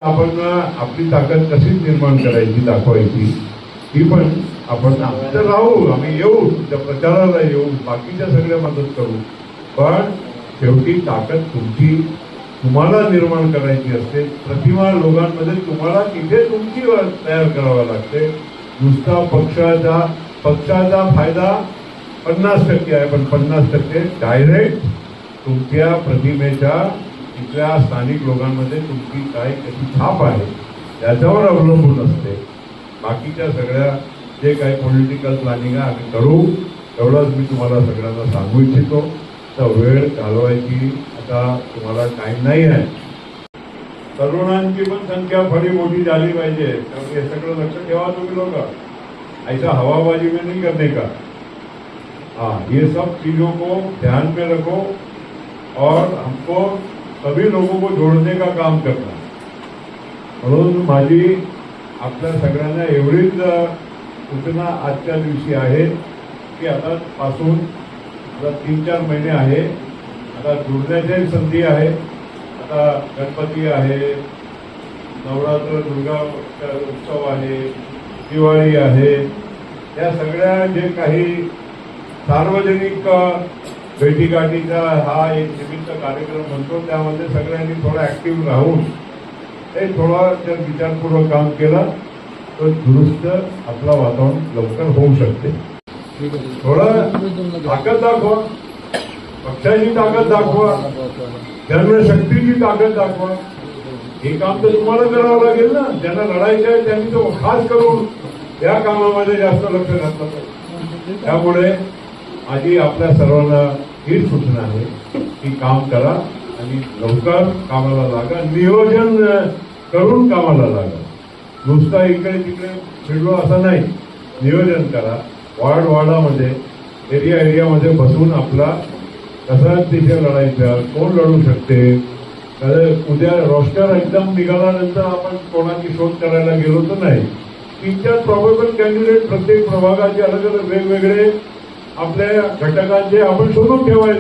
आपण आपली ताकद कशी निर्माण करायची दाखवायची ही पण आपण तर राहू, आम्ही येऊ त्या प्रचाराला येऊ, बाकीच्या सगळ्या मदत करू, पण शेवटी ताकद तुमची तुम्हाला निर्माण करायची असते. प्रतिमा लोकांमध्ये तुम्हाला तिथे तुमची तयार करावा लागते. नुसता पक्षाचा फायदा 50% आहे, पण 50% डायरेक्ट तुमच्या प्रतिमेच्या इथल्या स्थानिक लोकांमध्ये तुमची काय कशी छाप आहे याच्यावर अवलंबून असते. बाकीच्या सगळ्या जे काही पॉलिटिकल प्लॅनिंग आहे आम्ही करू, एवढंच मी तुम्हाला सगळ्यांना सांगू इच्छितो. तर वेळ घालवायची आता तुम्हाला टाईम नाही आहे. तरुणांची पण संख्या बड़ी मोठी झाली पाहिजे. हे सगळं लक्ष ठेवा तुम्ही लोक. ऐसा हवाबाजी में नहीं करने का. हाँ, ये सब चीजों को ध्यान में रखो और हमको सभी लोगों को जोड़ने का काम करना. म्हणून माझी आपल्या सगळ्यांना एवढीच सूचना आजच्या दिवशी आहे की आता पासून 3-4 महिने आहे, आता जुळण्याची संधी आहे. आता गणपती आहे, नवरात्र दुर्गा उत्सव आहे, दिवाळी आहे. या सगळ्या जे काही सार्वजनिक भेटीगाठीचा हा एक निमित्त कार्यक्रम म्हणतो, त्यामध्ये सगळ्यांनी थोडा ऍक्टिव्ह राहून हे थोडा जर विचारपूर्वक काम केलं तर दुरुस्त आपला वातावरण लवकर होऊ शकते. थोडं ताकद दाखवा, पक्षाची ताकद दाखवा, जनशक्तीची ताकद दाखवा. हे काम तर तुम्हाला करावं लागेल ना. ज्यांना लढायचं आहे त्यांनी तो खास करून या कामामध्ये जास्त लक्ष घातलं पाहिजे. त्यामुळे माझी आपल्या सर्वांना ही सूचना आहे की काम करा आणि लवकर कामाला लागा, नियोजन करून कामाला लागा. नुसता इकडे तिकडे फिरलो असं नाही, नियोजन करा. वार्डामध्ये एरियामध्ये बसून आपला कसं तिथे लढायचं, कोण लढू शकते. उद्या रोस्टर एकदम निघाल्यानंतर आपण कोणाची शोध करायला गेलो तर नाही. 3-4 प्रॉबेबल कॅन्डिडेट प्रत्येक प्रभागाचे अलग अलग वेगवेगळे आपल्या घटकांचे आपण शोधून ठेवायला